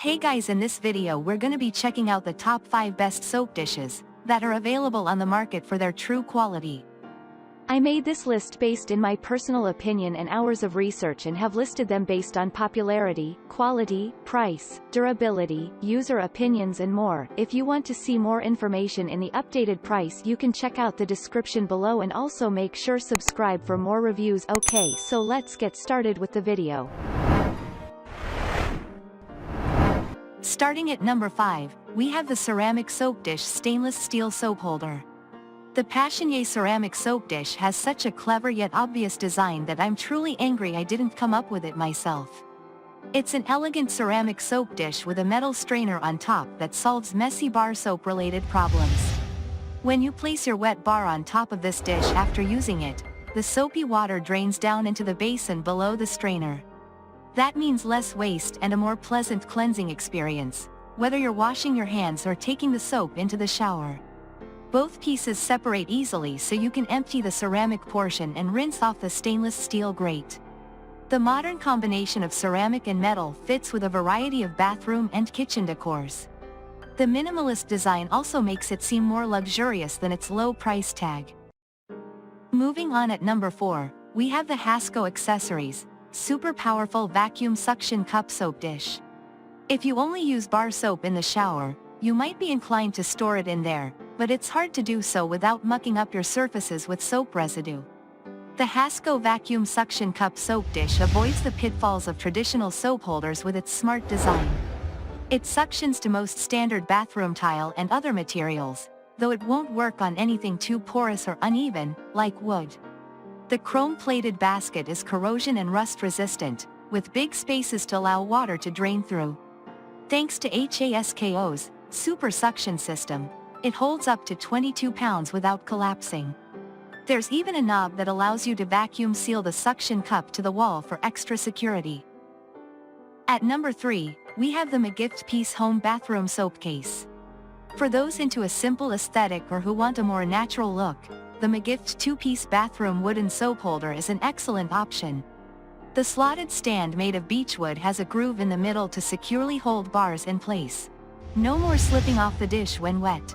Hey guys, in this video we're gonna be checking out the top 5 best soap dishes that are available on the market for their true quality. I made this list based in my personal opinion and hours of research and have listed them based on popularity, quality, price, durability, user opinions and more. If you want to see more information in the updated price, you can check out the description below and also make sure subscribe for more reviews. Okay, so let's get started with the video. Starting at number 5, we have the ceramic soap dish stainless steel soap holder. The Passionnier ceramic soap dish has such a clever yet obvious design that I'm truly angry I didn't come up with it myself. It's an elegant ceramic soap dish with a metal strainer on top that solves messy bar soap related problems. When you place your wet bar on top of this dish after using it, the soapy water drains down into the basin below the strainer. That means less waste and a more pleasant cleansing experience, whether you're washing your hands or taking the soap into the shower. Both pieces separate easily so you can empty the ceramic portion and rinse off the stainless steel grate. The modern combination of ceramic and metal fits with a variety of bathroom and kitchen decors. The minimalist design also makes it seem more luxurious than its low price tag. Moving on, at number 4, we have the HASKO accessories super powerful vacuum suction cup soap dish. If you only use bar soap in the shower, you might be inclined to store it in there, but it's hard to do so without mucking up your surfaces with soap residue. The HASKO vacuum suction cup soap dish avoids the pitfalls of traditional soap holders with its smart design. It suctions to most standard bathroom tile and other materials, though it won't work on anything too porous or uneven, like wood. The chrome-plated basket is corrosion and rust resistant, with big spaces to allow water to drain through. Thanks to HASKO's super suction system, it holds up to 22 pounds without collapsing. There's even a knob that allows you to vacuum seal the suction cup to the wall for extra security. At number 3, we have the Magift Peace Home Bathroom Soap Case. For those into a simple aesthetic or who want a more natural look, the Magift 2-piece bathroom wooden soap holder is an excellent option. The slotted stand made of beechwood has a groove in the middle to securely hold bars in place. No more slipping off the dish when wet.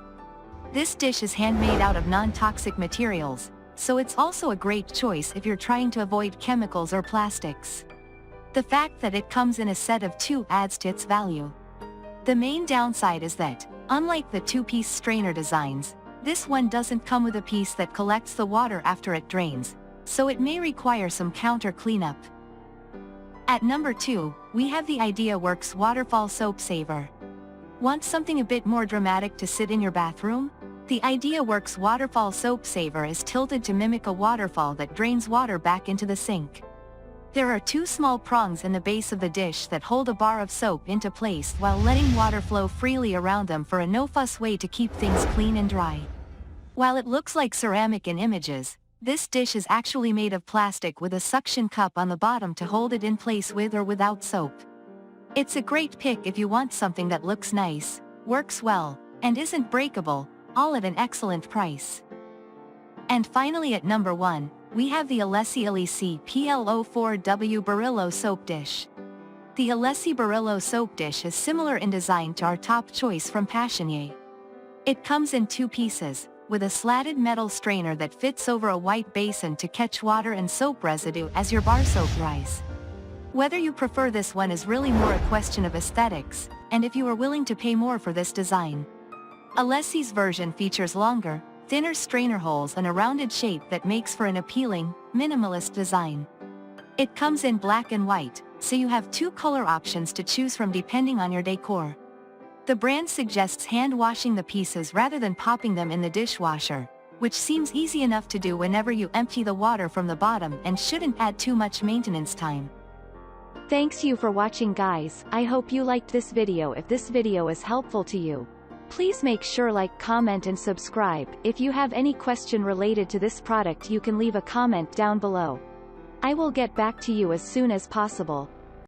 This dish is handmade out of non-toxic materials, so it's also a great choice if you're trying to avoid chemicals or plastics. The fact that it comes in a set of 2 adds to its value. The main downside is that, unlike the 2-piece strainer designs, this one doesn't come with a piece that collects the water after it drains, so it may require some counter cleanup. At number 2, we have the IdeaWorks Waterfall Soap Saver. Want something a bit more dramatic to sit in your bathroom? The IdeaWorks Waterfall Soap Saver is tilted to mimic a waterfall that drains water back into the sink. There are 2 small prongs in the base of the dish that hold a bar of soap into place while letting water flow freely around them for a no-fuss way to keep things clean and dry. While it looks like ceramic in images, this dish is actually made of plastic with a suction cup on the bottom to hold it in place with or without soap. It's a great pick if you want something that looks nice, works well, and isn't breakable, all at an excellent price. And finally, at number 1, we have the Aleesi PL04W Birillo Soap Dish. The Aleesi Birillo Soap Dish is similar in design to our top choice from Passionnier. It comes in 2 pieces, with a slatted metal strainer that fits over a white basin to catch water and soap residue as your bar soap dries. Whether you prefer this one is really more a question of aesthetics, and if you are willing to pay more for this design. Alessi's version features longer, thinner strainer holes and a rounded shape that makes for an appealing, minimalist design. It comes in black and white, so you have 2 color options to choose from depending on your decor. The brand suggests hand washing the pieces rather than popping them in the dishwasher, which seems easy enough to do whenever you empty the water from the bottom and shouldn't add too much maintenance time. Thanks you for watching, guys. I hope you liked this video. If this video is helpful to you, please make sure like, comment and subscribe. If you have any question related to this product, you can leave a comment down below. I will get back to you as soon as possible.